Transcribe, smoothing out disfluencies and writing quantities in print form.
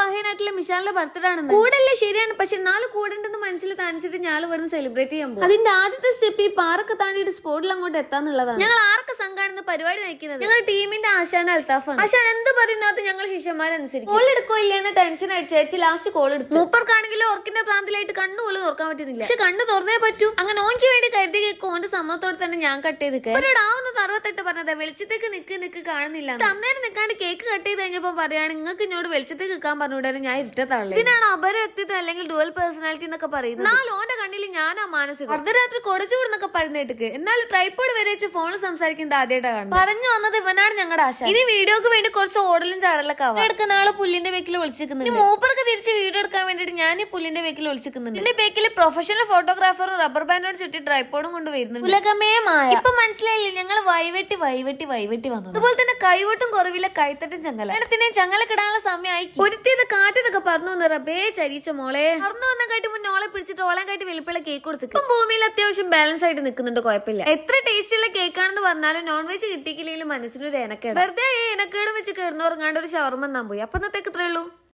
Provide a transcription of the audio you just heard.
വയനാട്ടിലെ മിഷാലിന്റെ ബർത്ത്ഡേ ആണ്. കൂടല്ലേ ശരിയാണ്, പക്ഷെ 4 കൂടെണ്ടെന്ന് മനസ്സിൽ താനിച്ചിട്ട് ഞാൻ ഇവിടുന്ന് സെലിബ്രേറ്റ് ചെയ്യാൻ പോകും. അതിന്റെ ആദ്യത്തെ സ്റ്റെപ്പ് ഈ പാറൊക്കെ താണ്ടിയിട്ട് സ്പോട്ടിൽ അങ്ങോട്ട് എത്താന്നുള്ളതാണ്. ഞങ്ങൾ ആർക്ക് സംഘാണെന്ന് പരിപാടി നയിക്കുന്നത് ഞങ്ങളുടെ ടീമിന്റെ ആശാൻ അൽത്താഫാണ്. ആശാൻ എന്ത് പറയുന്നത് ഞങ്ങൾ ശിഷ്യന്മാരനുസരിച്ച് കോൾ എടുക്കോ ഇല്ല എന്ന ടെൻഷൻ അടിച്ചടിച്ച് ലാസ്റ്റ് കോൾ എടുത്തു. മൂപ്പർക്കാണെങ്കിലും ഓർക്കിന്റെ പ്രാന്തിലായിട്ട് കണ്ണു പോലും തുറക്കാൻ പറ്റുന്നില്ല. പക്ഷെ കണ്ണു തുറന്നേ പറ്റൂ. അങ്ങനെ ഓൻക്ക് വേണ്ടി കരുതി കേൾക്കും. ഓന്റെ സമ്മതത്തോടെ തന്നെ ഞാൻ കട്ട് ചെയ്ത് അവരോടാവുന്നത് 68 പറഞ്ഞത് വെളിച്ചത്തേക്ക് നിക്ക് കാണുന്നില്ല. അന്നേരം നിൽക്കാണ്ട് കേക്ക് കട്ട് ചെയ്ത് കഴിഞ്ഞപ്പോ പറയാണ് നിങ്ങൾക്ക് എന്നോട് വെളിച്ചത്തേക്ക് നിൽക്കാൻ പറഞ്ഞുകൂടാനും ഞാൻ ഇരുട്ടത്താളെ. ഇതിനാണ് അപര വ്യക്തിത്വം അല്ലെങ്കിൽ ഡുവൽ പേഴ്സണാലിറ്റി എന്നൊക്കെ പറയുന്നത്. എന്നാൽ ഓന്റെ കണ്ണിൽ ഞാനാ മാനസികം. അർദ്ധരാത്രി കൊടുച്ചുകൂടുന്നൊക്കെ പറയുന്നേക്ക്. എന്നാൽ ട്രൈപ്പോഡ് വരെ വെച്ച് ഫോണിൽ സംസാരിക്കുന്നത് ആദ്യമായിട്ടാണ് കാണുന്നത്. പറഞ്ഞു വന്നത് ഇവനാണ് ഞങ്ങളുടെ ആശ. ഇനി വീഡിയോക്ക് വേണ്ടി കുറച്ച് ഓടലും ചാടലൊക്കെ ആവാം. എടുക്കുന്ന ആള് പുല്ലിന്റെ ബേക്കിൽ വിളിച്ചിരിക്കുന്നുണ്ട്. മൂപ്പർക്ക് തിരിച്ച് വീഡിയോ എടുക്കാൻ വേണ്ടിട്ട് ഞാൻ ഈ പുല്ലിന്റെ ബേക്കിൽ വിളിച്ചിരിക്കുന്നുണ്ട്. എന്റെ ബേക്കിൽ പ്രൊഫഷണൽ ഫോട്ടോഗ്രാഫറും റബ്ബർ ബാൻഡോട് ചുറ്റി ട്രൈപ്പോഡും കൊണ്ട് വരുന്നുണ്ട്. ഉലകമേമായ ഇപ്പൊ മനസ്സിലായില്ലേ ഞങ്ങൾ വൈവെട്ടി വന്നു. അതുപോലെ തന്നെ കൈവട്ടും കുറവില്ല കൈത്തട്ടും ചങ്ങല. ഇടത്തിനെ ചങ്ങല കിടാനുള്ള സമയമായി. ഒരുത്തിയത് കാറ്റതൊക്കെ പറഞ്ഞു വന്ന് റബേ ചരിച്ച മോളെ പറന്നു വന്ന കാട്ടി മുന്നേ ഓളെ പിടിച്ചിട്ട് ഓളെ കാട്ടി വലിപ്പുള്ള കേക്ക് കൊടുത്തു. ഇപ്പം ഭൂമിയിൽ അത്യാവശ്യം ബാലൻസ് ആയിട്ട് നിൽക്കുന്നുണ്ട്, കുഴപ്പമില്ല. എത്ര ടേസ്റ്റുള്ള കേക്കാണെന്ന് പറഞ്ഞാലും നോൺ വെജ് കിട്ടിയില്ലെങ്കിലും മനസ്സിനൊരു എനക്കേട്. വെറുതെ എനക്കേട് വെച്ച് കിടന്നുറങ്ങാണ്ട് ഒരു ഷവർമ പോയി. അപ്പൊ ഇന്നത്തേക്ക് ഇത്രയുള്ളൂ.